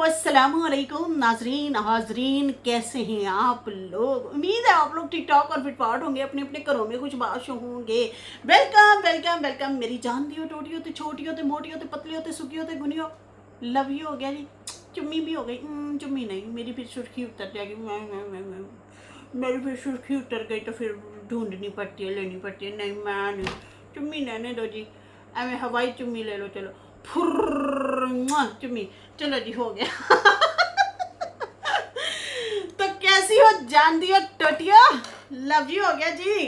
अस्सलामुअलैकुम नाजरीन हाजरीन, कैसे हैं आप लोग। उम्मीद है आप लोग ठीक ठाक और फिटफाट होंगे, अपने अपने घरों में कुछ बाश होंगे। वेलकम वेलकम वेलकम मेरी जान दी हो, टोटी होती, छोटी होती, मोटी होती, पतली होती, सुखी होती, गुनी हो, लव यू हो गया जी, चुम्मी भी हो गई। चुम्मी नहीं, मेरी फिर सुर्खी उतर जाएगी। मेरी फिर सुर्खी उतर गई तो फिर ढूंढनी पड़ती है, लेनी पड़ती है। नहीं मैं नहीं, चुम्मी रहने दो जी, एवं हवाई चुम्मी ले लो। चलो फुर्र चुम्मी, चलो जी हो गया। तो कैसी हो जान दी हो टोटिया, लव यू हो गया जी।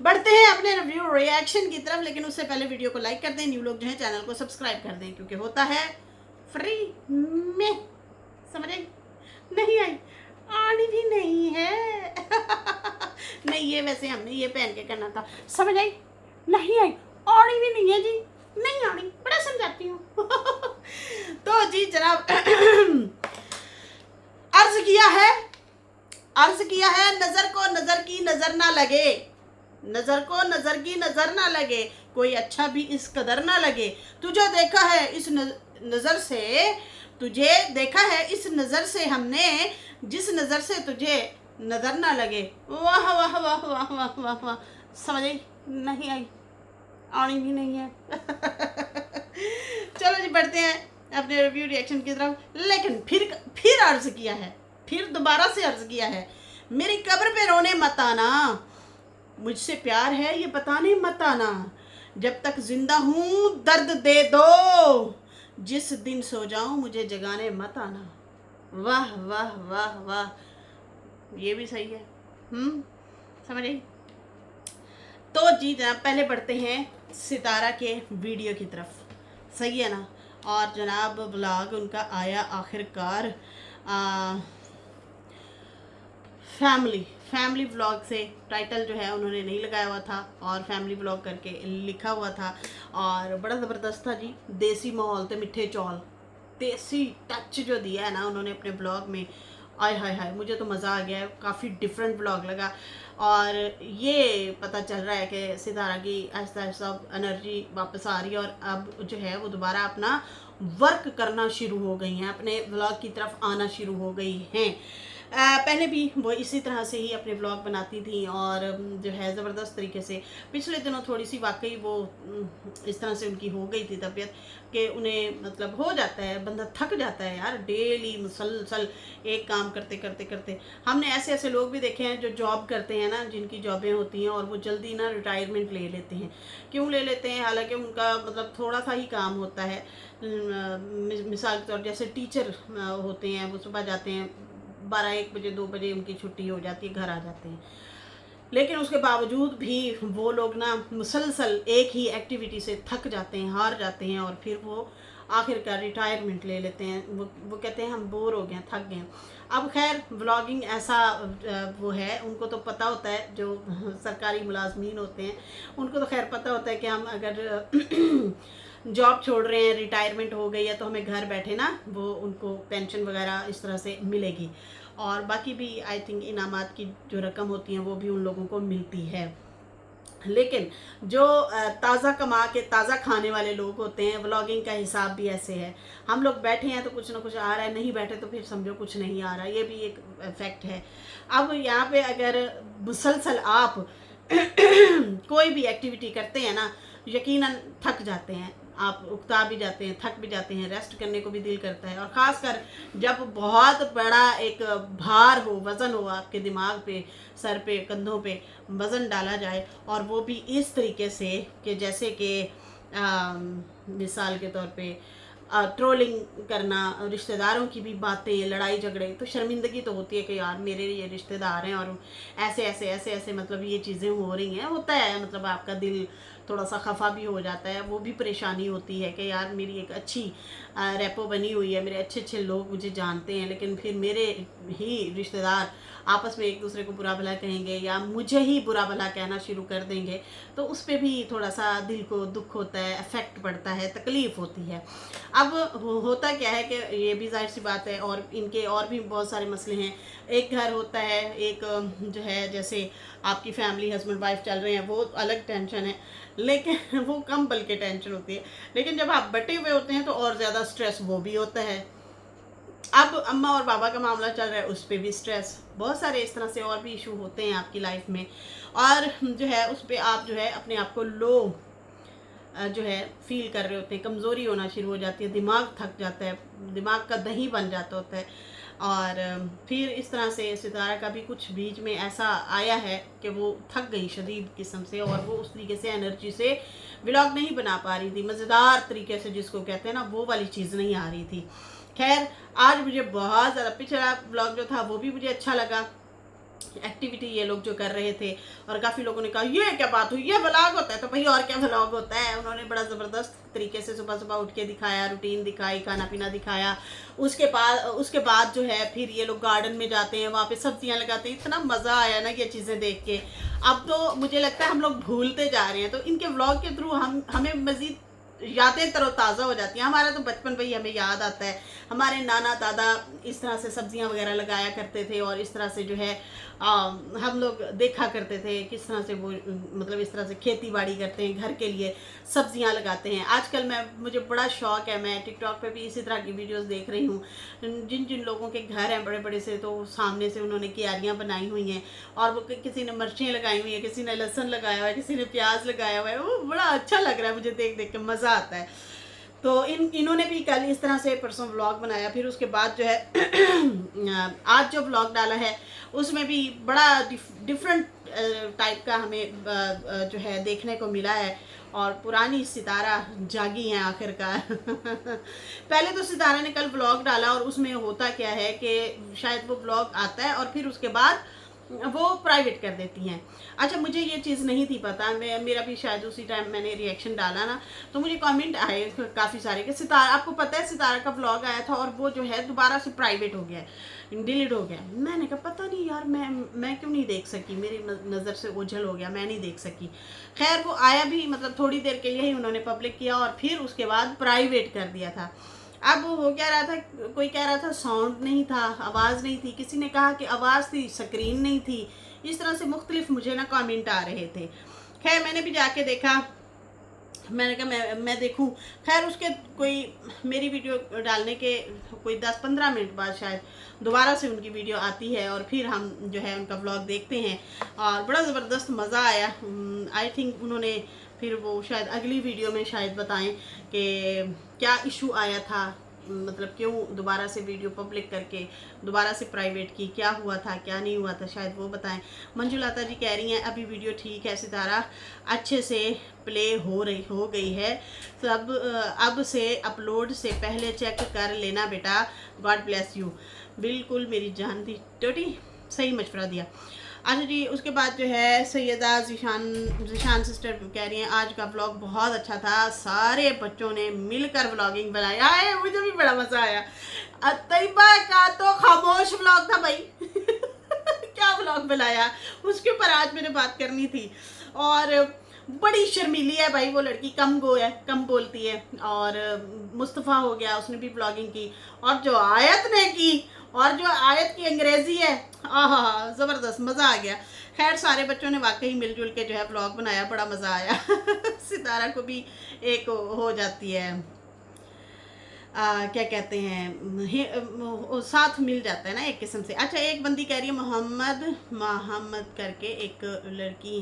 बढ़ते हैं अपने रिव्यू रिएक्शन की तरफ, लेकिन उससे पहले वीडियो को लाइक कर दें, न्यू लोग जो है चैनल को सब्सक्राइब कर दें, क्योंकि होता है फ्री में। समझ आई? नहीं आई? आनी भी नहीं है। नहीं, ये वैसे हमने ये पहन के करना था। समझ आई? नहीं आई? आनी भी नहीं है जी, नहीं आनी, बड़ा समझाती हूँ। तो जी जनाब, अर्ज किया है नजर को नजर की नजर ना लगे, नजर को नजर की नजर ना लगे, कोई अच्छा भी इस कदर ना लगे। तुझे देखा है इस नजर से, तुझे देखा है इस नजर से हमने, जिस नजर से तुझे नजर ना लगे। वाह वाह वाह वाह वाह वाह वाह। समझ आई? नहीं आई? आनी भी नहीं है। चलो जी बढ़ते हैं अपने रिव्यू रिएक्शन की तरफ। लेकिन फिर अर्ज किया है, फिर दोबारा से अर्ज किया है, मेरी कब्र पे रोने मत आना, मुझसे प्यार है ये बताने मत आना, जब तक जिंदा हूँ दर्द दे दो, जिस दिन सो जाऊं मुझे जगाने मत आना। वाह वाह वाह वाह, ये भी सही है। समझ आई? तो जी जनाब पहले बढ़ते हैं सितारा के वीडियो की तरफ, सही है ना। और जनाब व्लॉग उनका आया आखिरकार फैमिली व्लॉग से। टाइटल जो है उन्होंने नहीं लगाया हुआ था और फैमिली व्लॉग करके लिखा हुआ था, और बड़ा ज़बरदस्त था जी। देसी माहौल ते मिठे चौल, देसी टच जो दिया है ना उन्होंने अपने ब्लॉग में, आय हाय हाय, मुझे तो मज़ा आ गया है। काफ़ी डिफरेंट ब्लॉग लगा, और ये पता चल रहा है कि सितारा की आहिस्ता आहिस्ता एनर्जी वापस आ रही है, और अब जो है वो दोबारा अपना वर्क करना शुरू हो गई हैं, अपने व्लॉग की तरफ आना शुरू हो गई हैं। पहले भी वो इसी तरह से ही अपने व्लॉग बनाती थी, और जो है ज़बरदस्त तरीके से पिछले दिनों थोड़ी सी वाकई वो इस तरह से उनकी हो गई थी तबीयत कि उन्हें मतलब हो जाता है, बंदा थक जाता है यार, डेली मुसलसल एक काम करते करते करते। हमने ऐसे ऐसे लोग भी देखे हैं जो जॉब करते हैं ना, जिनकी जॉबें होती हैं और वो जल्दी ना रिटायरमेंट ले लेते हैं। क्यों ले लेते हैं? हालांकि उनका मतलब थोड़ा सा ही काम होता है। मिसाल के तौर जैसे टीचर होते हैं, वो सुबह जाते हैं 12-1 बजे 2 बजे उनकी छुट्टी हो जाती है, घर आ जाते हैं, लेकिन उसके बावजूद भी वो लोग ना मुसलसल एक ही एक्टिविटी से थक जाते हैं, हार जाते हैं, और फिर वो आखिरकार रिटायरमेंट ले लेते हैं। वो कहते हैं हम बोर हो गए, थक गए। अब खैर व्लॉगिंग ऐसा वो है, उनको तो पता होता है, जो सरकारी मुलाजमीन होते हैं उनको तो खैर पता होता है कि हम अगर जॉब छोड़ रहे हैं, रिटायरमेंट हो गई है, तो हमें घर बैठे ना वो उनको पेंशन वगैरह इस तरह से मिलेगी, और बाकी भी आई थिंक इनामात की जो रकम होती हैं वो भी उन लोगों को मिलती है। लेकिन जो ताज़ा कमा के ताज़ा खाने वाले लोग होते हैं, व्लॉगिंग का हिसाब भी ऐसे है, हम लोग बैठे हैं तो कुछ ना कुछ आ रहा है, नहीं बैठे तो फिर समझो कुछ नहीं आ रहा, ये भी एक फैक्ट है। अब यहाँ पे अगर मुसलसल आप कोई भी एक्टिविटी करते हैं ना, यकीनन थक जाते हैं, आप उकता भी जाते हैं, थक भी जाते हैं, रेस्ट करने को भी दिल करता है, और ख़ासकर जब बहुत बड़ा एक भार हो, वज़न हो आपके दिमाग पे, सर पे, कंधों पे वज़न डाला जाए, और वो भी इस तरीके से कि जैसे कि मिसाल के तौर पे ट्रोलिंग करना, रिश्तेदारों की भी बातें, लड़ाई झगड़े, तो शर्मिंदगी तो होती है कि यार मेरे ये रिश्तेदार हैं और ऐसे ऐसे ऐसे ऐसे मतलब ये चीज़ें हो रही हैं, होता है, मतलब आपका दिल थोड़ा सा खफा भी हो जाता है, वो भी परेशानी होती है कि यार मेरी एक अच्छी रेपो बनी हुई है, मेरे अच्छे अच्छे लोग मुझे जानते हैं, लेकिन फिर मेरे ही रिश्तेदार आपस में एक दूसरे को बुरा भला कहेंगे या मुझे ही बुरा भला कहना शुरू कर देंगे, तो उस पर भी थोड़ा सा दिल को दुख होता है, इफ़ेक्ट पड़ता है, तकलीफ़ होती है। अब होता क्या है कि ये भी जाहिर सी बात है, और इनके और भी बहुत सारे मसले हैं। एक घर होता है, एक जो है जैसे आपकी फैमिली हस्बैंड वाइफ चल रहे हैं, वो अलग टेंशन है, लेकिन वो कम बल्कि टेंशन होती है। लेकिन जब आप बटे हुए होते हैं तो और ज़्यादा स्ट्रेस वो भी होता है। अब अम्मा और बाबा का मामला चल रहा है, उस पर भी स्ट्रेस, बहुत सारे इस तरह से और भी इशू होते हैं आपकी लाइफ में, और जो है उस पर आप जो है अपने आप को लो जो है फील कर रहे होते हैं, कमज़ोरी होना शुरू हो जाती है, दिमाग थक जाता है, दिमाग का दही बन जाता होता है। और फिर इस तरह से सितारा का भी कुछ बीच में ऐसा आया है कि वो थक गई शदीद किस्म से, और वो उस तरीके से एनर्जी से व्लॉग नहीं बना पा रही थी, मज़ेदार तरीके से जिसको कहते हैं ना, वो वाली चीज़ नहीं आ रही थी। खैर, आज मुझे बहुत ज़्यादा, पिछला व्लॉग जो था वो भी मुझे अच्छा लगा, एक्टिविटी ये लोग जो कर रहे थे, और काफ़ी लोगों ने कहा ये क्या बात हुई, ये व्लॉग होता है, तो भाई और क्या व्लॉग होता है। उन्होंने बड़ा ज़बरदस्त तरीके से सुबह सुबह उठ के दिखाया, रूटीन दिखाई, खाना पीना दिखाया। उसके बाद जो है फिर ये लोग गार्डन में जाते हैं, वहाँ पे सब्जियाँ लगाते हैं, इतना मज़ा आया ना ये चीज़ें देख के। अब तो मुझे लगता है हम लोग भूलते जा रहे हैं, तो इनके व्लॉग के थ्रू हमें मज़ीद यादें तरोताज़ा हो जाती हैं। हमारा तो बचपन भाई हमें याद आता है, हमारे नाना दादा इस तरह से सब्जियां वगैरह लगाया करते थे, और इस तरह से जो है हम लोग देखा करते थे किस तरह से वो मतलब इस तरह से खेती बाड़ी करते हैं, घर के लिए सब्जियां लगाते हैं। आजकल मुझे बड़ा शौक़ है, मैं टिकटॉक पे भी इसी तरह की वीडियोस देख रही हूँ। जिन जिन लोगों के घर हैं बड़े बड़े से, तो सामने से उन्होंने क्यारियाँ बनाई हुई हैं, और वो किसी ने मिर्चें लगाई हुई हैं, किसी ने लहसुन लगाया हुआ है, किसी ने प्याज लगाया हुआ है। वो बड़ा अच्छा लग रहा है मुझे देख देख के, मज़ा आता है। तो इन्होंने भी कल इस तरह से परसों व्लॉग बनाया। फिर उसके बाद जो है आज जो व्लॉग डाला है उसमें भी बड़ा डिफरेंट टाइप का हमें जो है देखने को मिला है, और पुरानी सितारा जागी हैं आखिरकार। पहले तो सितारा ने कल व्लॉग डाला, और उसमें होता क्या है कि शायद वो व्लॉग आता है और फिर उसके बाद वो प्राइवेट कर देती हैं। अच्छा, मुझे ये चीज़ नहीं थी पता, मेरा भी शायद उसी टाइम मैंने रिएक्शन डाला ना, तो मुझे कमेंट आए काफ़ी सारे कि सितारा, आपको पता है सितारा का व्लॉग आया था और वो जो है दोबारा से प्राइवेट हो गया, डिलीट हो गया। मैंने कहा पता नहीं यार, मैं क्यों नहीं देख सकी, मेरी नज़र से ओझल हो गया, मैं नहीं देख सकी। खैर, वो आया भी मतलब थोड़ी देर के लिए ही उन्होंने पब्लिक किया, और फिर उसके बाद प्राइवेट कर दिया था। अब हो क्या रहा था, कोई कह रहा था साउंड नहीं था, आवाज़ नहीं थी, किसी ने कहा कि आवाज़ थी, स्क्रीन नहीं थी। इस तरह से मुख्तलिफ मुझे ना कमेंट आ रहे थे। खैर, मैंने भी जाके देखा, मैंने कहा मैं देखूं। खैर, उसके कोई मेरी वीडियो डालने के कोई 10-15 मिनट बाद शायद दोबारा से उनकी वीडियो आती है, और फिर हम जो है उनका व्लॉग देखते हैं, और बड़ा ज़बरदस्त मज़ा आया। आई थिंक उन्होंने फिर वो शायद अगली वीडियो में शायद बताएं कि क्या इशू आया था, मतलब क्यों दोबारा से वीडियो पब्लिक करके दोबारा से प्राइवेट की, क्या हुआ था क्या नहीं हुआ था, शायद वो बताएं। मंजुलाता जी कह रही हैं अभी वीडियो ठीक है सितारा, अच्छे से प्ले हो गई है सब, अब से अपलोड से पहले चेक कर लेना बेटा, गॉड ब्लेस यू। बिल्कुल मेरी जान दी टोटी, सही मशवरा दिया। अच्छा जी, उसके बाद जो है सैयदा जिशान सिस्टर कह रही हैं आज का व्लॉग बहुत अच्छा था, सारे बच्चों ने मिलकर व्लॉगिंग बनाया है, मुझे भी बड़ा मज़ा आया। तैयबा का तो खामोश व्लॉग था भाई। क्या व्लॉग बनाया, उसके ऊपर आज मैंने बात करनी थी। और बड़ी शर्मीली है भाई वो लड़की, कम बोलती है। और मुस्तफ़ा हो गया, उसने भी ब्लॉगिंग की, और जो आयत ने की, और जो आयत की अंग्रेज़ी है, आहा ज़बरदस्त, मज़ा आ गया। खैर, सारे बच्चों ने वाकई मिलजुल के जो है ब्लॉग बनाया, बड़ा मज़ा आया। सितारा को भी एक हो जाती है क्या कहते हैं, साथ मिल जाता है ना एक किस्म से। अच्छा, एक बंदी कह रही है मोहम्मद करके एक लड़की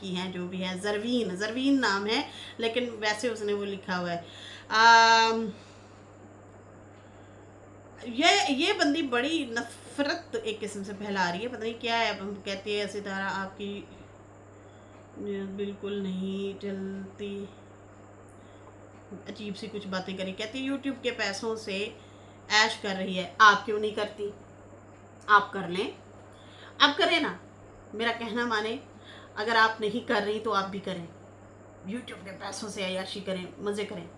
हैं जो भी है, जरवीन नाम है, लेकिन वैसे उसने वो लिखा हुआ है। ये बंदी बड़ी नफरत एक किस्म से फैला रही है, पता नहीं क्या है। कहती है सितारा आपकी बिल्कुल नहीं चलती, अजीब सी कुछ बातें करी। कहती है यूट्यूब के पैसों से ऐश कर रही है, आप क्यों नहीं करती, आप कर लें, आप करें ना, मेरा कहना माने। अगर आप नहीं कर रही तो आप भी करें, यूट्यूब के पैसों से अयाशी करें, मज़े करें।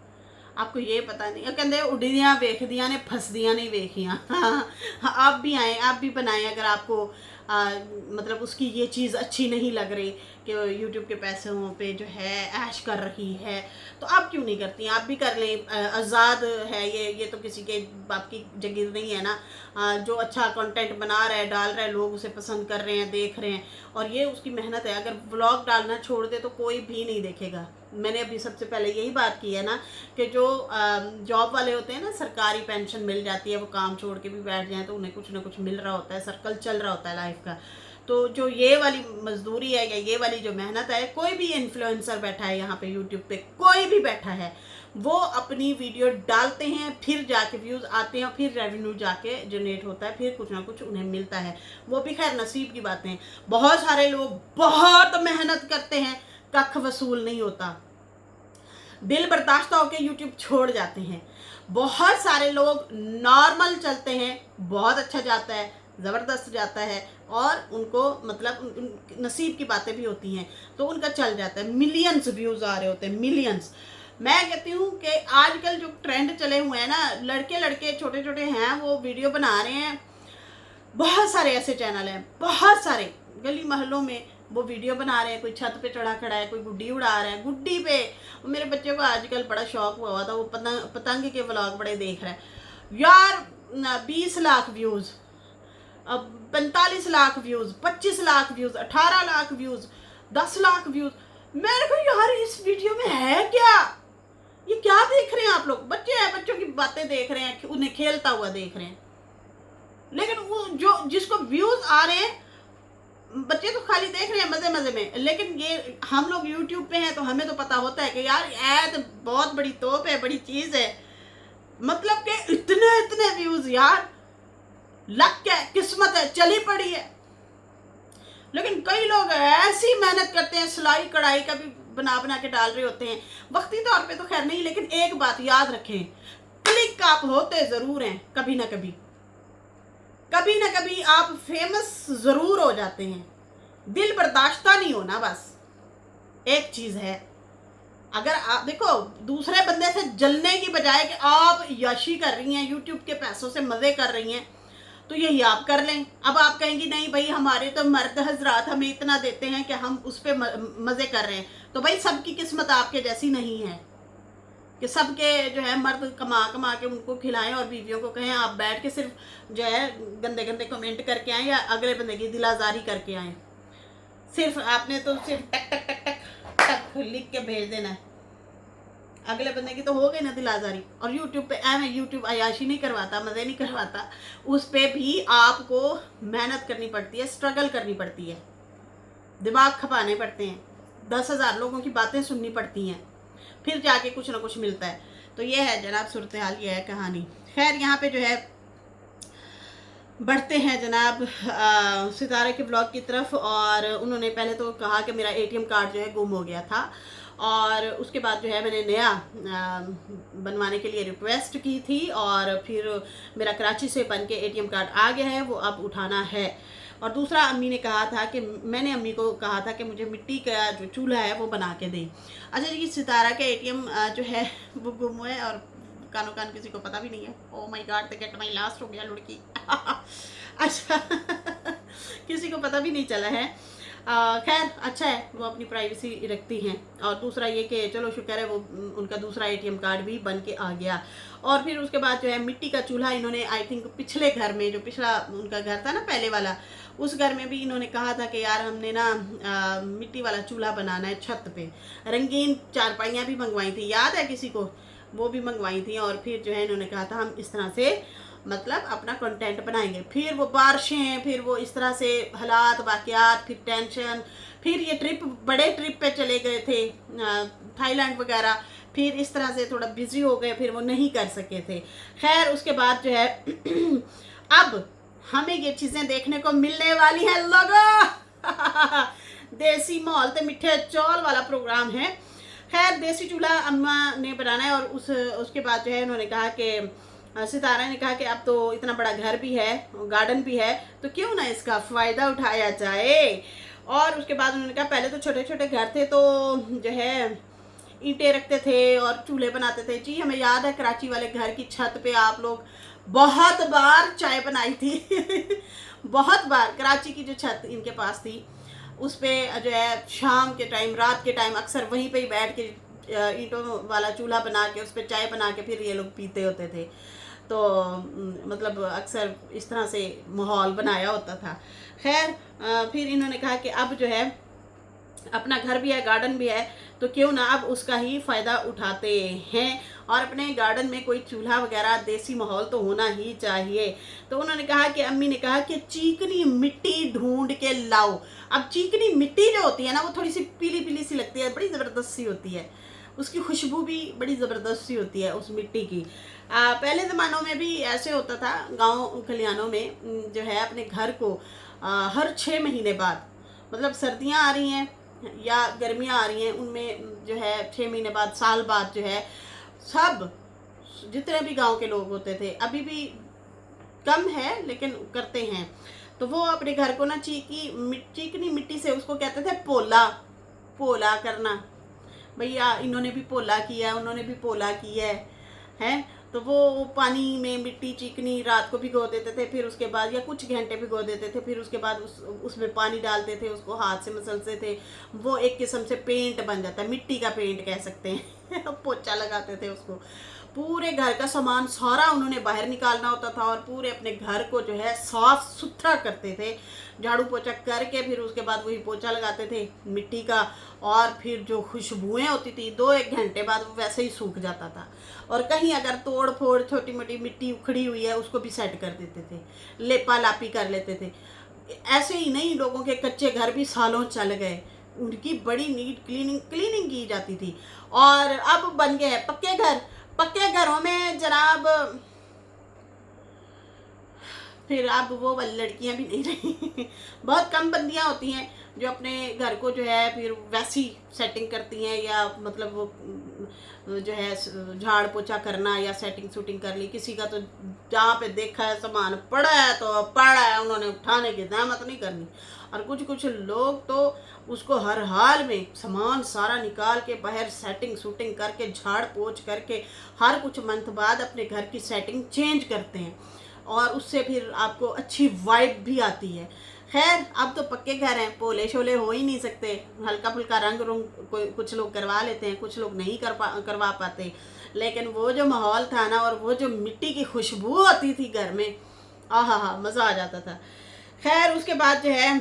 आपको ये पता नहीं, कहते उड़दियाँ वेखदियाँ ने फसदियाँ नहीं वेखियाँ। आप भी आएँ, आप भी बनाएं। अगर आपको मतलब उसकी ये चीज़ अच्छी नहीं लग रही कि यूट्यूब के पैसों पे जो है ऐश कर रही है, तो आप क्यों नहीं करती, आप भी कर लें। आज़ाद है ये तो किसी के बाप की जगीर नहीं है ना। जो अच्छा कंटेंट बना रहा है, डाल रहा है, लोग उसे पसंद कर रहे हैं, देख रहे हैं, और ये उसकी मेहनत है। अगर व्लॉग डालना छोड़ दे तो कोई भी नहीं देखेगा, मैंने अभी सबसे पहले यही बात की है ना कि जो जॉब वाले होते हैं ना, सरकारी पेंशन मिल जाती है, वो काम छोड़ के भी बैठ जाएं तो उन्हें कुछ ना कुछ मिल रहा होता है, सर्कल चल रहा होता है लाइफ का। तो जो ये वाली मजदूरी है या ये वाली जो मेहनत है, कोई भी इन्फ्लुएंसर बैठा है यहाँ पे यूट्यूब पे, कोई भी बैठा है, वो अपनी वीडियो डालते हैं, फिर जाके व्यूज़ आते हैं, फिर रेवेन्यू जाके जनरेट होता है, फिर कुछ ना कुछ उन्हें मिलता है। वो भी खैर नसीब की बातें हैं। बहुत सारे लोग बहुत मेहनत करते हैं, कख वसूल नहीं होता, दिल बर्दाश्त होकर यूट्यूब छोड़ जाते हैं। बहुत सारे लोग नॉर्मल चलते हैं, बहुत अच्छा जाता है, ज़बरदस्त जाता है, और उनको मतलब नसीब की बातें भी होती हैं तो उनका चल जाता है, मिलियंस व्यूज़ आ रहे होते हैं, मिलियंस। मैं कहती हूँ कि आजकल जो ट्रेंड चले हुए हैं ना, लड़के लड़के छोटे छोटे हैं वो वीडियो बना रहे हैं। बहुत सारे ऐसे चैनल हैं, बहुत सारे गली मोहल्लों में वो वीडियो बना रहे हैं। कोई छत पे चढ़ा खड़ा है, कोई गुड्डी उड़ा रहा है, गुड्डी पे। मेरे बच्चे को आजकल बड़ा शौक हुआ था, वो पतंग के व्लॉग बड़े देख रहा है यार। 20 लाख व्यूज़, अब 45 lakh views, 25 lakh views, 18 lakh views, 10 lakh views. मेरे को यार इस वीडियो में है क्या, ये क्या देख रहे हैं आप लोग? बच्चे हैं, बच्चों की बातें देख रहे हैं, उन्हें खेलता हुआ देख रहे हैं, लेकिन वो जो जिसको व्यूज आ रहे हैं, बच्चे तो खाली देख रहे हैं मजे मजे में। लेकिन ये हम लोग यूट्यूब पे हैं तो हमें तो पता होता है कि यार ये तो बहुत बड़ी तोप है, बड़ी चीज है, मतलब कि इतने इतने व्यूज यार, लक क्या है, किस्मत है, चली पड़ी है। लेकिन कई लोग ऐसी मेहनत करते हैं, सिलाई कढ़ाई का भी बना बना के डाल रहे होते हैं। वक्ती तौर पे तो खैर नहीं, लेकिन एक बात याद रखें, क्लिक आप होते जरूर हैं, कभी ना कभी, कभी ना कभी आप फेमस जरूर हो जाते हैं। दिल बर्दाश्ता नहीं होना, बस एक चीज है। अगर आप देखो, दूसरे बंदे से जलने की बजाय कि आप यशी कर रही हैं, यूट्यूब के पैसों से मजे कर रही हैं, तो यही आप कर लें। अब आप कहेंगी नहीं भाई, हमारे तो मर्द हजरात हमें इतना देते हैं कि हम उस पर मजे कर रहे हैं, तो भाई सबकी किस्मत आपके जैसी नहीं है कि सबके जो है मर्द कमा कमा के उनको खिलाएं और बीवियों को कहें आप बैठ के सिर्फ जो है गंदे गंदे कमेंट करके आएँ या अगले बंदे की दिलाजारी करके आएँ। सिर्फ आपने तो सिर्फ टक टक टक टक टक लिख के भेज देना है, अगले बंदे की तो हो गई ना दिलाजारी। और यूट्यूब पे यूट्यूब अयाशी नहीं करवाता, मज़े नहीं करवाता, उस पर भी आपको मेहनत करनी पड़ती है, स्ट्रगल करनी पड़ती है, दिमाग खपाने पड़ते हैं, 10,000 लोगों की बातें सुननी पड़ती हैं, फिर जाके कुछ ना कुछ मिलता है। तो ये है जनाब सूरत हाल, ये है कहानी। खैर यहाँ पे जो है बढ़ते हैं जनाब सितारे के ब्लॉग की तरफ। और उन्होंने पहले तो कहा कि मेरा एटीएम कार्ड जो है गुम हो गया था, और उसके बाद जो है मैंने नया बनवाने के लिए रिक्वेस्ट की थी, और फिर मेरा कराची से बन के एटीएम कार्ड आ गया है, वो अब उठाना है। और दूसरा, अम्मी ने कहा था कि मैंने अम्मी को कहा था कि मुझे मिट्टी का जो चूल्हा है वो बना के दें। अच्छा जी, सितारा का एटीएम जो है वो गुम हुआ है और कानो कान किसी को पता भी नहीं है। Oh my God, the gate my last हो गया लड़की। अच्छा किसी को पता भी नहीं चला है। खैर अच्छा है, वो अपनी प्राइवेसी रखती हैं। और दूसरा ये कि चलो शुक्र है वो उनका दूसरा एटीएम कार्ड भी बन के आ गया। और फिर उसके बाद जो है मिट्टी का चूल्हा इन्होंने आई थिंक पिछले घर में, जो पिछला उनका घर था ना पहले वाला, उस घर में भी इन्होंने कहा था कि यार हमने ना मिट्टी वाला चूल्हा बनाना है छत पे। रंगीन चारपाइयाँ भी मंगवाई थी, याद है किसी को, वो भी मंगवाई थी। और फिर जो है इन्होंने कहा था हम इस तरह से मतलब अपना कंटेंट बनाएंगे। फिर वो बारिशें, फिर वो इस तरह से हालात वाक़यात, फिर टेंशन, फिर ये ट्रिप, बड़े ट्रिप पे चले गए थे थाईलैंड वगैरह, फिर इस तरह से थोड़ा बिजी हो गए, फिर वो नहीं कर सके थे। खैर उसके बाद जो है अब हमें ये चीज़ें देखने को मिलने वाली हैं लोगों। देसी माहौल ते मिठे चौल वाला प्रोग्राम है। खैर देसी चूल्हा अम्मा ने बनाना है। और उसके बाद जो है उन्होंने कहा कि सितारा ने कहा कि अब तो इतना बड़ा घर भी है, गार्डन भी है, तो क्यों ना इसका फ़ायदा उठाया जाए। और उसके बाद उन्होंने कहा पहले तो छोटे छोटे घर थे तो जो है ईंटें रखते थे और चूल्हे बनाते थे। जी हमें याद है कराची वाले घर की छत पे आप लोग बहुत बार चाय बनाई थी। बहुत बार कराची की जो छत इनके पास थी उस पर जो है शाम के टाइम, रात के टाइम अक्सर वहीं पे ही बैठ के ईंटों वाला चूल्हा बना के उस पर चाय बना के फिर ये लोग पीते होते थे। तो मतलब अक्सर इस तरह से माहौल बनाया होता था। खैर फिर इन्होंने कहा कि अब जो है अपना घर भी है, गार्डन भी है, तो क्यों ना अब उसका ही फ़ायदा उठाते हैं। और अपने गार्डन में कोई चूल्हा वगैरह देसी माहौल तो होना ही चाहिए। तो उन्होंने कहा कि अम्मी ने कहा कि चीकनी मिट्टी ढूंढ के लाओ। अब चीकनी मिट्टी जो होती है ना, वो थोड़ी सी पीली पीली सी लगती है, बड़ी ज़बरदस्त सी होती है, उसकी खुशबू भी बड़ी ज़बरदस्त सी होती है उस मिट्टी की। पहले ज़मानों में भी ऐसे होता था, गांव खलिहानों में जो है अपने घर को हर 6 महीने बाद, मतलब सर्दियां आ रही हैं या गर्मियां आ रही हैं, उनमें जो है 6 महीने बाद, साल बाद जो है, सब जितने भी गांव के लोग होते थे, अभी भी कम है लेकिन करते हैं, तो वो अपने घर को ना चिकनी मिट्टी से, उसको कहते थे पोला, पोला करना। भैया इन्होंने भी पोला किया, उन्होंने भी पोला किया है। तो वो पानी में मिट्टी चिकनी रात को भिगो देते थे, फिर उसके बाद या कुछ घंटे भिगो देते थे, फिर उसके बाद उसमें पानी डालते थे, उसको हाथ से मसलते थे, वो एक किस्म से पेंट बन जाता है, मिट्टी का पेंट कह सकते हैं। पोछा लगाते थे उसको। पूरे घर का सामान सारा उन्होंने बाहर निकालना होता था और पूरे अपने घर को जो है साफ सुथरा करते थे, झाड़ू पोछा करके फिर उसके बाद वही पोछा लगाते थे मिट्टी का। और फिर जो खुशबुएं होती थी 2-1 घंटे बाद वो वैसे ही सूख जाता था। और कहीं अगर तोड़ फोड़ छोटी मोटी मिट्टी उखड़ी हुई है उसको भी सेट कर देते थे, लेपा लापी कर लेते थे। ऐसे ही नहीं, लोगों के कच्चे घर भी सालों चल गए, उनकी बड़ी नीट क्लीनिंग की जाती थी। और अब बन गए हैं पक्के घर। पक्के घरों में जनाब फिर अब वो वाली लड़कियां भी नहीं रही। बहुत कम बंदियां होती हैं जो अपने घर को जो है फिर वैसी सेटिंग करती हैं, या मतलब वो जो है झाड़ पोछा करना या सेटिंग शूटिंग कर ली। किसी का तो जहाँ पे देखा है सामान पड़ा है तो पड़ा है, उन्होंने उठाने की जहमत नहीं करनी। और कुछ कुछ लोग तो उसको हर हाल में सामान सारा निकाल के बाहर सेटिंग शूटिंग करके झाड़ पोछ करके हर कुछ मंथ बाद अपने घर की सेटिंग चेंज करते हैं, और उससे फिर आपको अच्छी वाइब भी आती है। खैर अब तो पक्के घर हैं, पोले शोले हो ही नहीं सकते, हल्का फुल्का रंग रुंग कोई कुछ लोग करवा लेते हैं, कुछ लोग नहीं करवा पाते। लेकिन वो जो माहौल था ना, और वो जो मिट्टी की खुशबू आती थी घर में, आहा हा, मज़ा आ जाता था। खैर उसके बाद जो है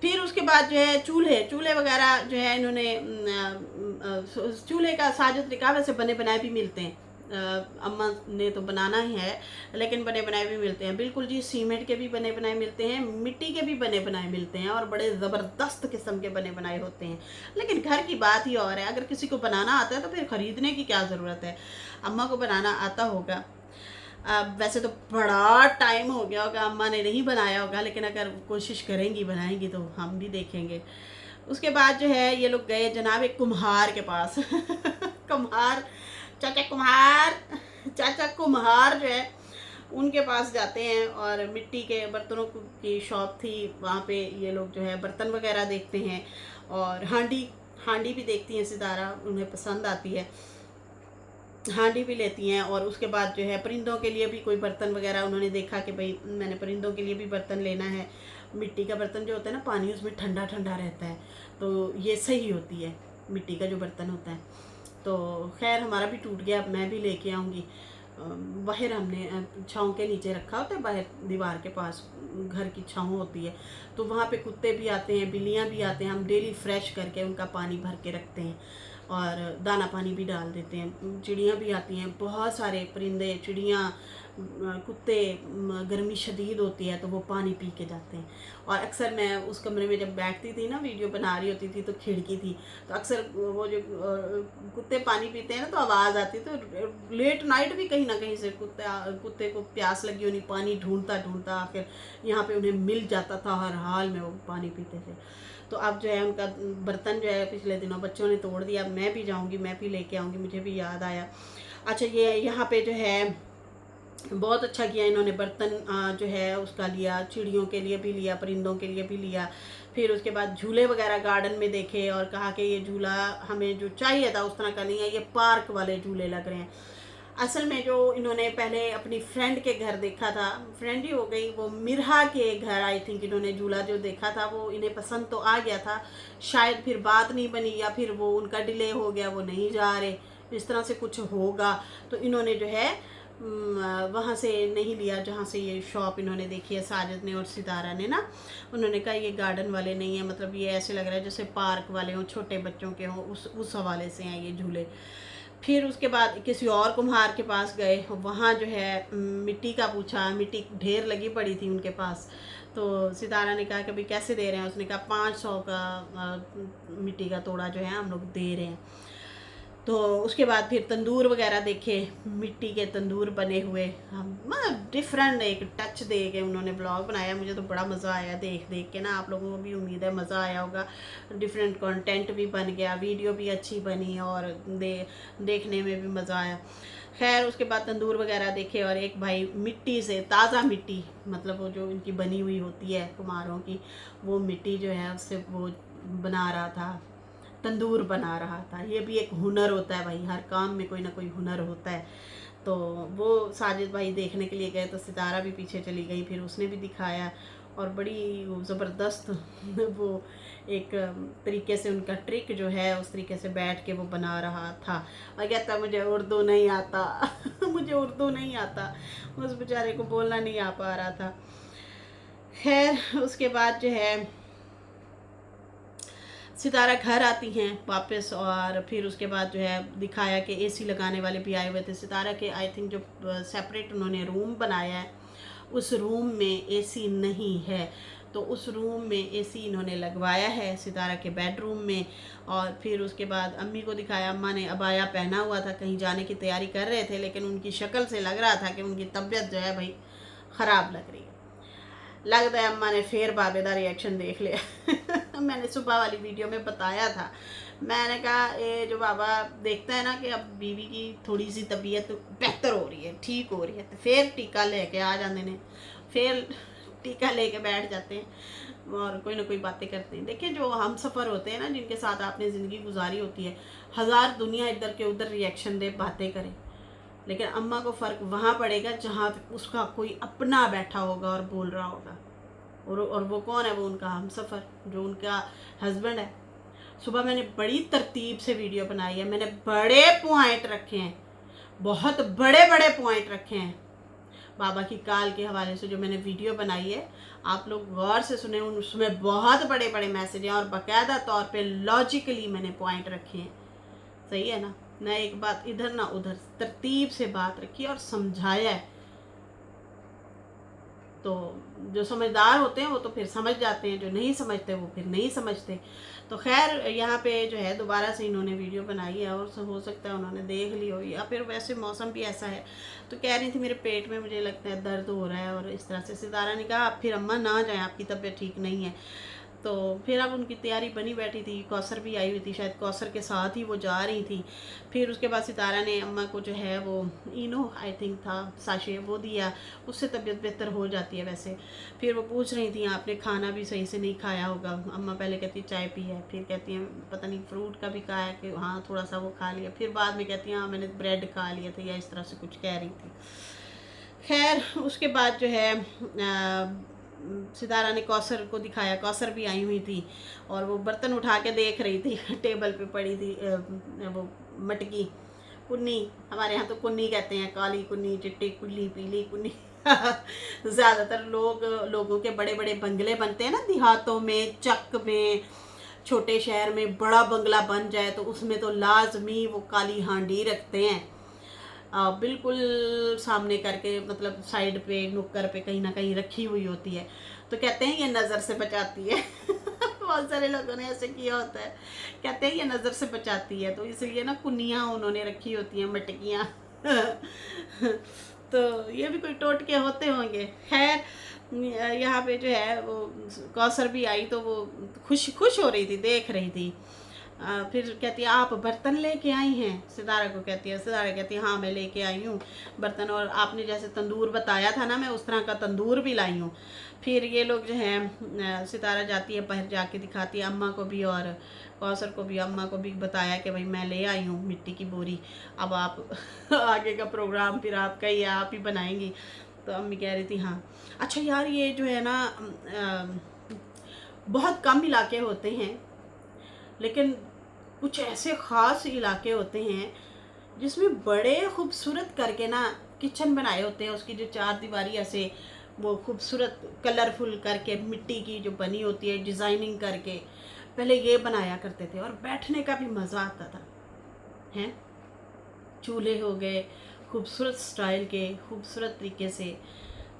फिर उसके बाद जो है चूल्हे वगैरह जो है इन्होंने चूल्हे का साजो तरीका वैसे बने बनाए भी मिलते हैं। अम्मा ने तो बनाना ही है, लेकिन बने बनाए भी मिलते हैं। बिल्कुल जी, सीमेंट के भी बने बनाए मिलते हैं, मिट्टी के भी बने बनाए मिलते हैं, और बड़े ज़बरदस्त किस्म के बने बनाए होते हैं। लेकिन घर की बात ही और है, अगर किसी को बनाना आता है तो फिर ख़रीदने की क्या ज़रूरत है। अम्मा को बनाना आता होगा। अब वैसे तो बड़ा टाइम हो गया होगा, अम्मा ने नहीं बनाया होगा, लेकिन अगर कोशिश करेंगी बनाएंगी तो हम भी देखेंगे। उसके बाद जो है ये लोग गए जनाब एक कुम्हार के पास। कुम्हार चाचा कुम्हार जो है उनके पास जाते हैं, और मिट्टी के बर्तनों की शॉप थी, वहाँ पे ये लोग जो है बर्तन वगैरह देखते हैं, और हांडी भी देखती हैं सितारा, उन्हें पसंद आती है, हांडी भी लेती हैं। और उसके बाद जो है परिंदों के लिए भी कोई बर्तन वगैरह उन्होंने देखा कि भाई मैंने परिंदों के लिए भी बर्तन लेना है। मिट्टी का बर्तन जो होता है ना, पानी उसमें ठंडा ठंडा रहता है, तो ये सही होती है मिट्टी का जो बर्तन होता है। तो खैर हमारा भी टूट गया, अब मैं भी लेके आऊँगी। बाहर हमने छाँव के नीचे रखा होता है, बाहर दीवार के पास घर की छाँव होती है, तो वहाँ पे कुत्ते भी आते हैं, बिल्लियाँ भी आते हैं, हम डेली फ्रेश करके उनका पानी भर के रखते हैं, और दाना पानी भी डाल देते हैं। चिड़ियाँ भी आती हैं, बहुत सारे परिंदे, चिड़ियाँ, कुत्ते, गर्मी शदीद होती है तो वो पानी पी के जाते हैं। और अक्सर मैं उस कमरे में जब बैठती थी ना, वीडियो बना रही होती थी, तो खिड़की थी, तो अक्सर वो जो कुत्ते पानी पीते हैं ना, तो आवाज़ आती, तो लेट नाइट भी कहीं ना कहीं से कुत्ते को प्यास लगी होनी, पानी ढूंढता ढूंढता आखिर यहाँ पे उन्हें मिल जाता था, हर हाल में वो पानी पीते थे। तो अब जो है उनका बर्तन जो है पिछले दिनों बच्चों ने तोड़ दिया, मैं भी जाऊंगी, मैं भी लेके आऊँगी, मुझे भी याद आया। अच्छा, ये यहाँ पे जो है बहुत अच्छा किया इन्होंने, बर्तन जो है उसका लिया, चिड़ियों के लिए भी लिया, परिंदों के लिए भी लिया। फिर उसके बाद झूले वगैरह गार्डन में देखे, और कहा कि ये झूला हमें जो चाहिए था उस तरह का नहीं है, ये पार्क वाले झूले लग रहे हैं। असल में जो इन्होंने पहले अपनी फ्रेंड के घर देखा था, फ्रेंड ही हो गई वो, मिरहा के घर आई थिंक इन्होंने झूला जो देखा था, वो इन्हें पसंद तो आ गया था, शायद फिर बात नहीं बनी, या फिर वो उनका डिले हो गया, वो नहीं जा रहे, इस तरह से कुछ होगा। तो इन्होंने जो है वहाँ से नहीं लिया जहाँ से ये शॉप इन्होंने देखी है साजिद ने और सितारा ने ना। उन्होंने कहा ये गार्डन वाले नहीं है, मतलब ये ऐसे लग रहा है जैसे पार्क वाले हों, छोटे बच्चों के हों, उस हवाले से हैं ये झूले। फिर उसके बाद किसी और कुम्हार के पास गए, वहाँ जो है मिट्टी का पूछा, मिट्टी ढेर लगी पड़ी थी उनके पास। तो सितारा ने कहा कि भाई कैसे दे रहे हैं, उसने कहा 500 का मिट्टी का तोड़ा जो है हम लोग दे रहे हैं। तो उसके बाद फिर तंदूर वगैरह देखे, मिट्टी के तंदूर बने हुए, हम डिफरेंट एक टच दे के उन्होंने ब्लॉग बनाया। मुझे तो बड़ा मज़ा आया देख देख के ना, आप लोगों को भी उम्मीद है मज़ा आया होगा। डिफरेंट कंटेंट भी बन गया, वीडियो भी अच्छी बनी और देखने में भी मज़ा आया। खैर उसके बाद तंदूर वगैरह देखे और एक भाई मिट्टी से, ताज़ा मिट्टी, मतलब वो जो इनकी बनी हुई होती है कुम्हारों की, वो मिट्टी जो है उससे वो बना रहा था, तंदूर बना रहा था। ये भी एक हुनर होता है भाई, हर काम में कोई ना कोई हुनर होता है। तो वो साजिद भाई देखने के लिए गए तो सितारा भी पीछे चली गई, फिर उसने भी दिखाया और बड़ी ज़बरदस्त वो एक तरीके से उनका ट्रिक जो है उस तरीके से बैठ के वो बना रहा था। और कहता मुझे उर्दू नहीं आता मुझे उर्दू नहीं आता, उस बेचारे को बोलना नहीं आ पा रहा था। खैर उसके बाद जो है सितारा घर आती हैं वापस और फिर उसके बाद जो है दिखाया कि एसी लगाने वाले भी आए हुए थे। सितारा के आई थिंक जो सेपरेट उन्होंने रूम बनाया है उस रूम में एसी नहीं है, तो उस रूम में एसी इन्होंने लगवाया है सितारा के बेडरूम में। और फिर उसके बाद अम्मी को दिखाया, अम्मा ने अबाया पहना हुआ था, कहीं जाने की तैयारी कर रहे थे, लेकिन उनकी शक्ल से लग रहा था कि उनकी तबीयत जो है भाई ख़राब लग रही है। लगता है अम्मा ने फिर बाबेदार रिएक्शन देख लिया मैंने सुबह वाली वीडियो में बताया था, मैंने कहा ये जो बाबा देखता है ना कि अब बीवी की थोड़ी सी तबीयत बेहतर हो रही है, ठीक हो रही है, तो फिर टीका लेके आ जाते हैं, फिर टीका लेके बैठ जाते हैं और कोई ना कोई बातें करते हैं। देखिए जो हम सफ़र होते हैं ना, जिनके साथ आपने ज़िंदगी गुजारी होती है, हज़ार दुनिया इधर के उधर रिएक्शन दे, बातें करें, लेकिन अम्मा को फ़र्क वहाँ पड़ेगा जहाँ उसका कोई अपना बैठा होगा और बोल रहा होगा। और वो कौन है? वो उनका हमसफ़र, जो उनका हस्बैंड है। सुबह मैंने बड़ी तरतीब से वीडियो बनाई है, मैंने बड़े पॉइंट रखे हैं, बहुत बड़े बड़े पॉइंट रखे हैं बाबा की काल के हवाले से। जो मैंने वीडियो बनाई है आप लोग गौर से सुने, उसमें बहुत बड़े बड़े मैसेज हैं और बाकायदा तौर पे लॉजिकली मैंने पॉइंट रखे हैं। सही है ना, ना एक बात इधर ना उधर, तरतीब से बात रखी और समझाया है। तो जो समझदार होते हैं वो तो फिर समझ जाते हैं, जो नहीं समझते वो फिर नहीं समझते। तो खैर यहाँ पे जो है दोबारा से इन्होंने वीडियो बनाई है और हो सकता है उन्होंने देख ली हो, या फिर वैसे मौसम भी ऐसा है। तो कह रही थी मेरे पेट में मुझे लगता है दर्द हो रहा है और इस तरह से। सितारा ने कहा आप फिर अम्मा ना जाएं, आपकी तबीयत ठीक नहीं है। तो फिर अब उनकी तैयारी बनी बैठी थी, कौसर भी आई हुई थी, शायद कौसर के साथ ही वो जा रही थी। फिर उसके बाद सितारा ने अम्मा को जो है वो इनो आई थिंक था साशे वो दिया, उससे तबीयत बेहतर हो जाती है वैसे। फिर वो पूछ रही थी आपने खाना भी सही से नहीं खाया होगा। अम्मा पहले कहती है चाय पी है, फिर कहती हैं पता नहीं फ्रूट का भी कहा है कि हाँ थोड़ा सा वो खा लिया, फिर बाद में कहती हैं हाँ मैंने ब्रेड खा लिया था, या इस तरह से कुछ कह रही थी। खैर उसके बाद जो है सितारा ने कौसर को दिखाया, कौसर भी आई हुई थी और वो बर्तन उठा के देख रही थी टेबल पे पड़ी थी वो मटकी कुन्नी, हमारे यहाँ तो कुन्नी कहते हैं, काली कुन्नी, चिट्टी कुल्ली, पीली कुन्नी ज़्यादातर लोगों के बड़े बड़े बंगले बनते हैं ना देहातों में, चक में, छोटे शहर में बड़ा बंगला बन जाए तो उसमें तो लाजमी वो काली हांडी रखते हैं, बिल्कुल सामने करके, मतलब साइड पे नुक्कर पे कहीं ना कहीं रखी हुई होती है। तो कहते हैं ये नज़र से बचाती है बहुत सारे लोगों ने ऐसे किया होता है, कहते हैं ये नज़र से बचाती है, तो इसलिए ना कुन्नियाँ उन्होंने रखी होती हैं, मटकियाँ तो ये भी कोई टोटके होते होंगे। खैर यहाँ पे जो है वो कौसर भी आई तो वो खुश हो रही थी, देख रही थी। फिर कहती है आप बर्तन लेके आई हैं, सितारा को कहती है। सितारा कहती है हाँ मैं लेके आई हूँ बर्तन, और आपने जैसे तंदूर बताया था ना मैं उस तरह का तंदूर भी लाई हूँ। फिर ये लोग जो हैं सितारा जाती है बाहर, जाके दिखाती है अम्मा को भी और कौसर को भी। अम्मा को भी बताया कि भाई मैं ले आई हूँ मिट्टी की बोरी, अब आप आगे का प्रोग्राम फिर आपका ही, आप ही बनाएंगी। तो अम्मी कह रही थी हाँ। अच्छा यार ये जो है ना बहुत कम इलाके होते हैं, लेकिन कुछ ऐसे ख़ास इलाके होते हैं जिसमें बड़े खूबसूरत करके ना किचन बनाए होते हैं, उसकी जो चार दीवारी ऐसे वो खूबसूरत कलरफुल करके मिट्टी की जो बनी होती है डिज़ाइनिंग करके, पहले ये बनाया करते थे। और बैठने का भी मज़ा आता था। हैं, चूल्हे हो गए खूबसूरत स्टाइल के, खूबसूरत तरीके से,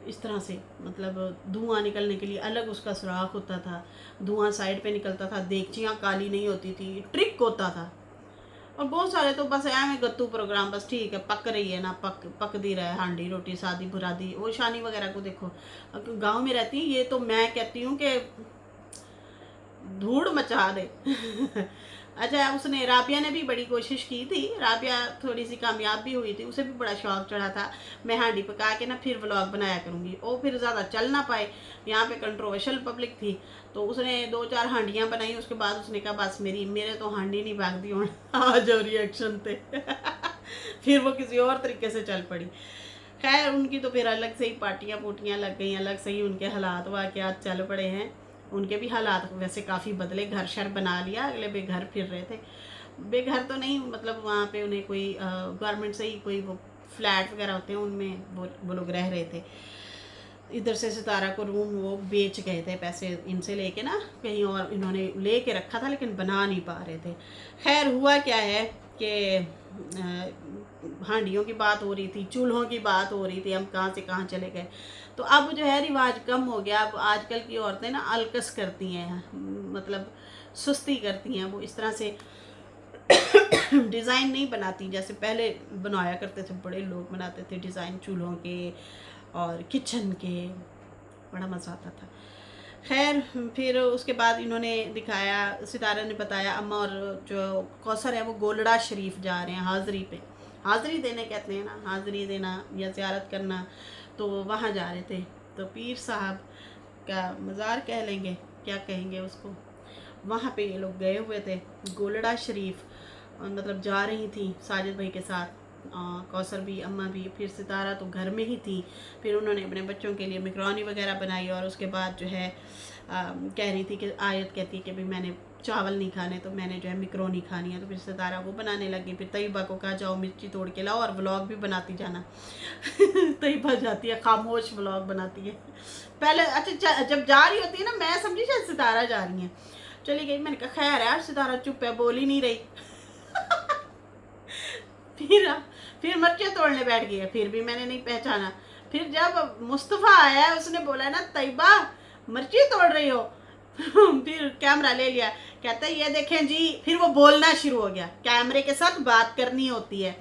इस तरह से, मतलब धुआं निकलने के लिए अलग उसका सुराख होता था, धुआं साइड पे निकलता था, देगचियाँ काली नहीं होती थी, ट्रिक होता था। और बहुत सारे तो बस ऐ में गत्तू प्रोग्राम, बस ठीक है पक रही है ना, पक दी रहा है हांडी रोटी, शादी बुरादी, वो शानी वगैरह को देखो। गांव में रहती है ये, तो मैं कहती हूँ कि धूड़ मचा दे। अच्छा, उसने राबिया ने भी बड़ी कोशिश की थी, राबिया थोड़ी सी कामयाब भी हुई थी, उसे भी बड़ा शौक चढ़ा था मैं हांडी पका के ना फिर व्लॉग बनाया करूँगी। वो फिर ज़्यादा चल ना पाए, यहाँ पे कंट्रोवर्शियल पब्लिक थी, तो उसने 2-4 हांडियाँ बनाई। उसके बाद उसने कहा बस मेरे तो हांडी नहीं भागती हूँ। आ जाओ रिएक्शन थे। फिर वो किसी और तरीके से चल पड़ी। खैर उनकी तो फिर अलग से ही पार्टियाँ पोटियाँ लग गई, अलग से ही उनके हालात वाक़यात चल पड़े हैं। उनके भी हालात वैसे काफ़ी बदले, घर शर बना लिया, अगले बेघर फिर रहे थे। बेघर तो नहीं, मतलब वहाँ पे उन्हें कोई गवर्नमेंट से ही कोई वो फ्लैट वगैरह होते हैं, उनमें वो लोग रह रहे थे। इधर से सितारा को रूम वो बेच गए थे पैसे इनसे लेके ना कहीं, और इन्होंने ले के रखा था लेकिन बना नहीं पा रहे थे। खैर हुआ क्या है कि हांडियों की बात हो रही थी, चूल्हों की बात हो रही थी, हम कहाँ से कहाँ चले गए। तो अब जो है रिवाज कम हो गया। अब आजकल की औरतें ना अलकस करती हैं, मतलब सुस्ती करती हैं, वो इस तरह से डिज़ाइन नहीं बनाती जैसे पहले बनाया करते थे, बड़े लोग बनाते थे डिज़ाइन चूल्हों के और किचन के, बड़ा मज़ा आता था। खैर फिर उसके बाद इन्होंने दिखाया, सितारा ने बताया अम्मा और जो कौसर है वो गोलड़ा शरीफ जा रहे हैं हाज़री पे, हाज़री देने कहते हैं ना, हाज़री देना या ज़ियारत करना, तो वहाँ जा रहे थे। तो पीर साहब का मज़ार कह लेंगे, क्या कहेंगे उसको, वहाँ पे ये लोग गए हुए थे गोलड़ा शरीफ, मतलब जा रही थी साजिद भाई के साथ, कौसर भी, अम्मा भी, फिर सितारा तो घर में ही थी। फिर उन्होंने अपने बच्चों के लिए मिक्रोनी वगैरह बनाई, और उसके बाद जो है कह रही थी कि आयत कहती है कि भाई मैंने चावल नहीं खाने, तो मैंने जो है मिक्रोनी खानी है, तो फिर सितारा वो बनाने लगी। फिर तैयबा को कहा जाओ मिर्ची तोड़ के लाओ और व्लॉग भी बनाती जाना। तैयबा जाती है खामोश व्लॉग बनाती है पहले। अच्छा जब जा रही होती है ना, मैं समझी शायद सितारा जा रही है, चली गई, मैंने कहा खैर यार सितारा चुप है, बोल ही नहीं रही। फिर मिर्चें तोड़ने बैठ गई है, फिर भी मैंने नहीं पहचाना। फिर जब मुस्तफ़ा आया उसने बोला ना तैयबा मिर्ची तोड़ रही हो। फिर कैमरा ले लिया, कहता है ये देखें जी, फिर वो बोलना शुरू हो गया, कैमरे के साथ बात करनी होती है,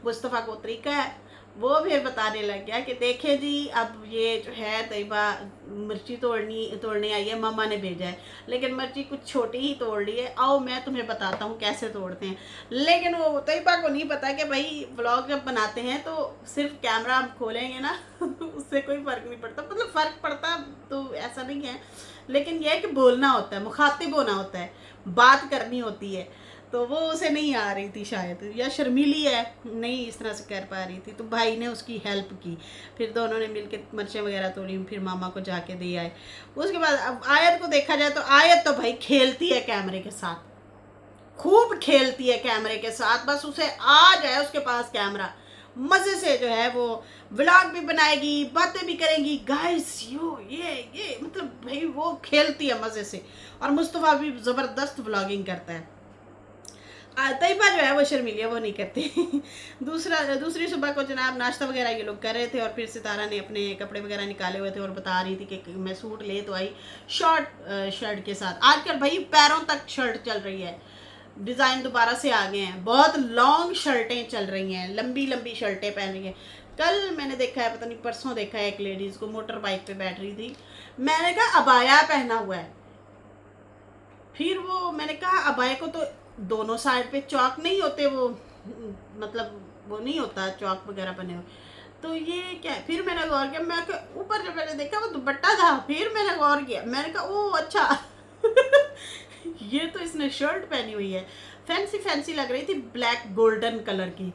मुस्तफ़ा को तरीका है। वो फिर बताने लग गया कि देखे जी अब ये जो है तैयबा मिर्ची तोड़ने आई है, मामा ने भेजा है, लेकिन मिर्ची कुछ छोटी ही तोड़ ली है, आओ मैं तुम्हें बताता हूँ कैसे तोड़ते हैं। लेकिन वो तैयबा को नहीं पता कि भाई व्लॉग जब बनाते हैं तो सिर्फ कैमरा हम खोलेंगे ना उससे कोई फ़र्क नहीं पड़ता, मतलब फ़र्क पड़ता तो ऐसा नहीं है, लेकिन यह है कि बोलना होता है, मुखातिब होना होता है, बात करनी होती है। तो वो उसे नहीं आ रही थी शायद, या शर्मीली है, नहीं इस तरह से कर पा रही थी, तो भाई ने उसकी हेल्प की। फिर दोनों ने मिलकर मिर्चें वगैरह तोड़ी, फिर मामा को जाके दे आए। उसके बाद अब आयत को देखा जाए तो आयत तो भाई खेलती है कैमरे के साथ, खूब खेलती है कैमरे के साथ, बस उसे आ जाए उसके पास कैमरा, मज़े से जो है वो व्लॉग भी बनाएगी, बातें भी करेंगी, गाइस ये मतलब भाई वो खेलती है मज़े से। और मुस्तफ़ा भी ज़बरदस्त व्लॉगिंग करता है। तैयबा जो है वो शर्मीली है, वो नहीं करती। दूसरी सुबह को जनाब नाश्ता वगैरह ये लोग कर रहे थे, और फिर सितारा ने अपने कपड़े वगैरह निकाले हुए थे और बता रही थी कि मैं सूट ले तो आई शॉर्ट शर्ट के साथ। आजकल भाई पैरों तक शर्ट चल रही है, डिज़ाइन दोबारा से आ गए हैं, बहुत लॉन्ग शर्टें चल रही हैं, लंबी लंबी शर्टें पहन रही हैं। कल मैंने देखा है, पता नहीं परसों देखा है, एक लेडीज़ को मोटर बाइक पे बैठ रही थी, मैंने कहा अबाया पहना हुआ है। फिर वो मैंने कहा अबाया को तो दोनों साइड पे चौक नहीं होते, वो मतलब वो नहीं होता चौक वगैरह बने हुए, तो ये क्या है? फिर मैंने गौर किया, मैं ऊपर जब मैंने देखा वो दुपट्टा था, फिर मैंने गौर किया, मैंने कहा ओ अच्छा। ये तो इसने शर्ट पहनी हुई है, फैंसी फैंसी लग रही थी, ब्लैक गोल्डन कलर की,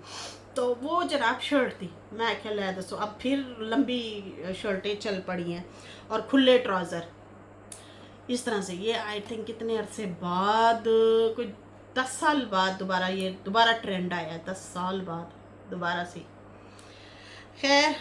तो वो जनाब शर्ट थी। मैं ख्याल है दोस्तों अब फिर लंबी शर्टें चल पड़ी हैं और खुले ट्राउज़र इस तरह से। ये आई थिंक कितने अरसे बाद, कोई 10 साल बाद दोबारा ट्रेंड आया है, 10 साल बाद दोबारा से। खैर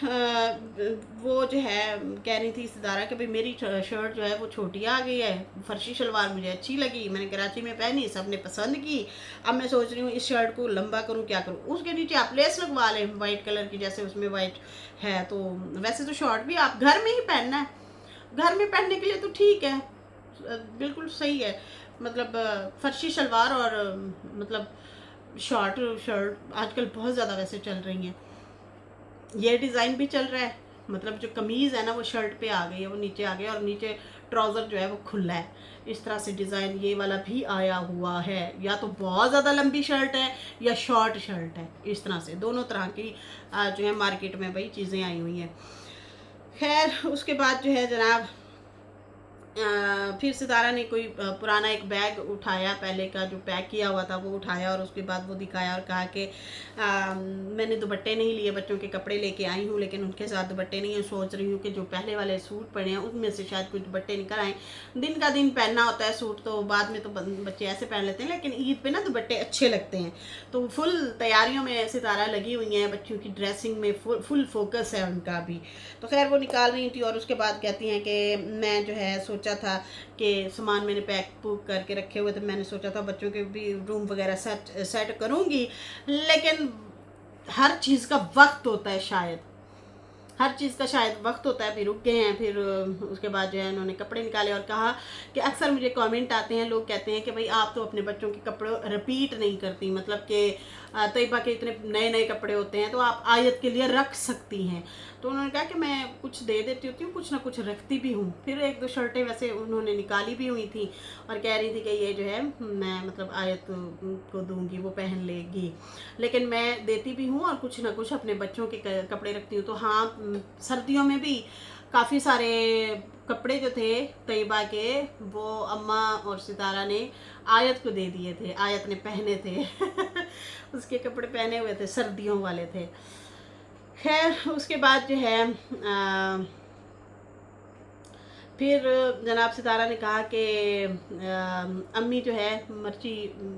वो जो है कह रही थी सितारा कि भाई मेरी शर्ट जो है वो छोटी आ गई है, फर्शी शलवार मुझे अच्छी लगी, मैंने कराची में पहनी, सबने पसंद की। अब मैं सोच रही हूँ इस शर्ट को लंबा करूँ, क्या करूँ। उसके नीचे आप लेस लगवा लें वाइट कलर की, जैसे उसमें वाइट है। तो वैसे तो शॉर्ट भी आप घर में ही पहनना है, घर में पहनने के लिए तो ठीक है, बिल्कुल सही है। मतलब फर्शी शलवार और मतलब शॉर्ट शर्ट आजकल बहुत ज़्यादा वैसे चल रही हैं। ये डिज़ाइन भी चल रहा है, मतलब जो कमीज़ है ना वो शर्ट पे आ गई है, वो नीचे आ गई है, और नीचे ट्राउज़र जो है वो खुला है। इस तरह से डिज़ाइन ये वाला भी आया हुआ है। या तो बहुत ज़्यादा लंबी शर्ट है या शॉर्ट शर्ट है, इस तरह से दोनों तरह की जो है मार्केट में भाई चीज़ें आई हुई हैं। खैर उसके बाद जो है जनाब फिर सितारा ने कोई पुराना एक बैग उठाया, पहले का जो पैक किया हुआ था वो उठाया, और उसके बाद वो दिखाया और कहा कि मैंने दुपट्टे नहीं लिए, बच्चों के कपड़े लेके आई हूँ लेकिन उनके साथ दुपट्टे नहीं है। सोच रही हूँ कि जो पहले वाले सूट पड़े हैं उनमें से शायद कुछ दुपट्टे निकल आए। दिन का दिन पहनना होता है सूट, तो बाद में तो बच्चे ऐसे पहन लेते हैं, लेकिन ईद पे ना दुपट्टे अच्छे लगते हैं। तो फुल तैयारियों में सितारा लगी हुई हैं, बच्चों की ड्रेसिंग में फुल फोकस है उनका भी। तो खैर वो निकाल रही थी, और उसके बाद कहती हैं कि मैं जो है सोचा था कि सामान मैंने पैक पुक करके रखे हुए थे, मैंने सोचा था बच्चों के भी रूम वगैरह सेट करूँगी, लेकिन हर चीज़ का वक्त होता है, शायद हर चीज़ का शायद वक्त होता है। फिर रुक गए हैं। फिर उसके बाद जो है उन्होंने कपड़े निकाले और कहा कि अक्सर मुझे कमेंट आते हैं, लोग कहते हैं कि भाई आप तो अपने बच्चों के कपड़े रिपीट नहीं करती, मतलब कि तैयबा के इतने नए नए कपड़े होते हैं तो आप आयत के लिए रख सकती हैं। तो उन्होंने कहा कि मैं कुछ दे देती होती हूँ, कुछ ना कुछ रखती भी हूँ। फिर एक दो शर्टें वैसे उन्होंने निकाली भी हुई थी और कह रही थी कि ये जो है मैं मतलब आयत को दूंगी, वो पहन लेगी, लेकिन मैं देती भी हूँ और कुछ ना कुछ अपने बच्चों के कपड़े रखती हूँ। तो हाँ, सर्दियों में भी काफ़ी सारे कपड़े जो थे तैयबा के, वो अम्मा और सितारा ने आयत को दे दिए थे, आयत ने पहने थे उसके कपड़े पहने हुए थे, सर्दियों वाले थे। खैर उसके बाद जो है फिर जनाब सितारा ने कहा कि अम्मी जो है मिर्ची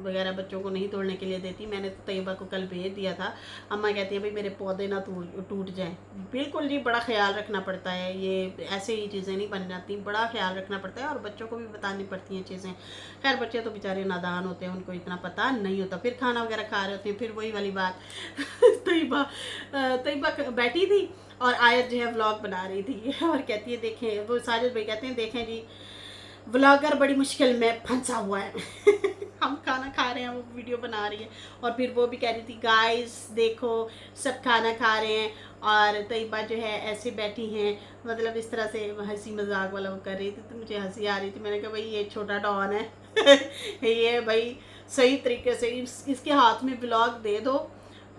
वगैरह बच्चों को नहीं तोड़ने के लिए देती, मैंने तो तैयबा को कल भेज दिया था। अम्मा कहती है भाई मेरे पौधे ना टूट जाएं। बिल्कुल जी, बड़ा ख्याल रखना पड़ता है, ये ऐसे ही चीज़ें नहीं बन जाती, बड़ा ख्याल रखना पड़ता है और बच्चों को भी बतानी पड़ती हैं चीज़ें। खैर बच्चे तो बेचारे नादान होते हैं, उनको इतना पता नहीं होता, फिर खाना वगैरह खा रहे होते हैं। फिर वही वाली बात तैयबा तैयबा बैठी थी और आयत जो है व्लॉग बना रही थी और कहती है देखें, वो साजिद भाई कहते हैं देखें जी व्लॉगर बड़ी मुश्किल में फंसा हुआ है हम खाना खा रहे हैं, वो वीडियो बना रही है, और फिर वो भी कह रही थी गाइस देखो सब खाना खा रहे हैं और तैयबा जो है ऐसे बैठी हैं, मतलब इस तरह से हंसी मजाक वाला वो कर रही थी। तो मुझे हंसी आ रही थी, मैंने कहा भाई ये छोटा डॉन है ये भाई सही तरीके से इसके हाथ में व्लॉग दे दो,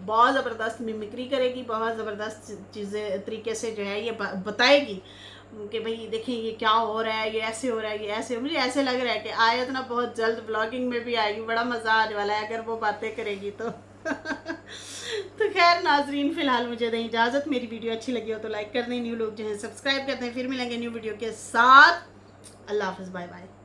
बहुत ज़बरदस्त मिमिक्री करेगी, बहुत ज़बरदस्त चीज़ें तरीके से जो है ये बताएगी कि भाई देखिए ये क्या हो रहा है, ये ऐसे हो रहा है, ये ऐसे। मुझे ऐसे लग रहा है कि आयत ना बहुत जल्द ब्लॉगिंग में भी आएगी, बड़ा मज़ा आने वाला है अगर वो बातें करेगी तो तो खैर नाजरीन फ़िलहाल मुझे दें इजाज़त। मेरी वीडियो अच्छी लगी हो तो लाइक कर दें, न्यू लोग जो हैं सब्सक्राइब करते हैं। फिर मिलेंगे न्यू वीडियो के साथ। अल्लाह हाफ़िज़, बाय बाय।